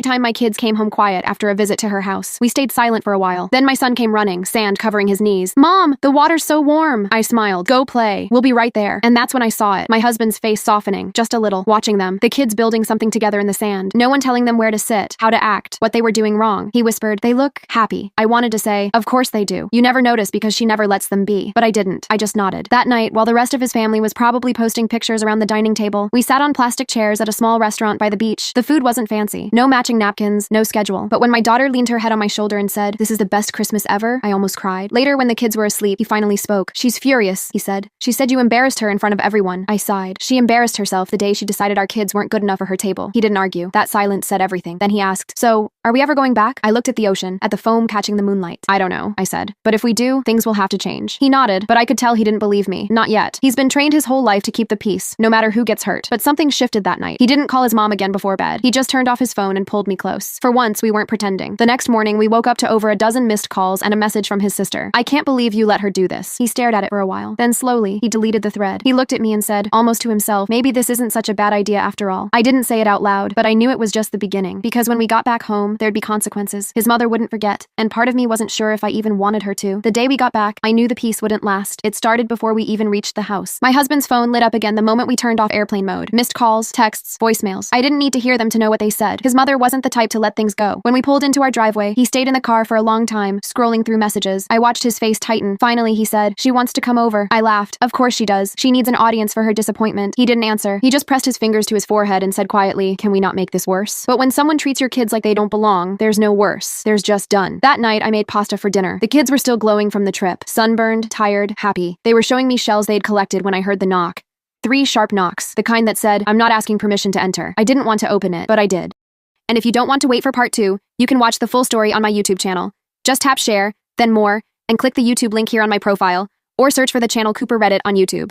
time my kids came home quiet after a visit to her house. We stayed silent for a while. Then my son came running, sand covering his knees. "Mom, the water's so warm." I smiled. "Go play. We'll be right there." And that's when I saw it. My husband's face softening, just a little, watching them. The kids building something together in the sand. No one telling them where to sit, how to act, what they were doing wrong. He whispered, "They look happy." I wanted to say, "Of course they do. You never notice because she never lets them be." But I didn't. I just nodded. That night, while the rest of his family was probably posting pictures around the dining table, we sat on plastic chairs at a small restaurant by the beach. The food wasn't fancy. No matching napkins, no schedule. But when my daughter leaned her head on my shoulder and said, "This is the best Christmas ever," I almost cried. Later, when the kids were asleep, he finally spoke. "She's furious," he said. "She said you embarrassed her in front of everyone." I sighed. "She embarrassed herself the day she decided our kids weren't good enough for her table." He didn't argue. That silence said everything. Then he asked, "So, are we ever going back?" I looked at the ocean, at the foam catching the moonlight. "I don't know," I said. "But if we do, things will have to change." He nodded, but I could tell he didn't believe me. Not yet. He's been trained his whole life to keep the peace, no matter who gets hurt. But something shifted that night. He didn't call his mom again before bed. He just turned off his phone and pulled me close. For once, we weren't pretending. The next morning, we woke up to over a dozen missed calls and a message from his sister. "I can't believe you let her do this." He stared at it for a while. Then slowly, he deleted the thread. He looked at me and said, almost to himself, "Maybe this isn't such a bad idea after all." I didn't say it out loud, but I knew it was just the beginning. Because when we got back home, there'd be consequences. His mother wouldn't forget, and part of me wasn't sure if I even wanted her to. The day we got back, I knew the peace wouldn't last. It started before we even reached the house. My husband's phone lit up again the moment we turned off airplane mode. Missed calls, texts, voicemails. I didn't need to hear them to know what they said. His mother wasn't the type to let things go. When we pulled into our driveway, he stayed in the car for a long time, scrolling through messages. I watched his face tighten. Finally, he said, "She wants to come over." I laughed. Of course she does. She needs an audience for her disappointment. He didn't answer. He just pressed his fingers to his forehead and said quietly, "Can we not make this worse?" But when someone treats your kids like they don't belong, there's no worse. There's just done. That night, I made pasta for dinner. The kids were still glowing from the trip. Sunburned, tired, happy. They were showing me shells they'd collected when I heard the knock. 3 sharp knocks. The kind that said, "I'm not asking permission to enter." I didn't want to open it, but I did. And if you don't want to wait for part 2, you can watch the full story on my YouTube channel. Just tap share, then more, and click the YouTube link here on my profile, or search for the channel Cooper Reddit on YouTube.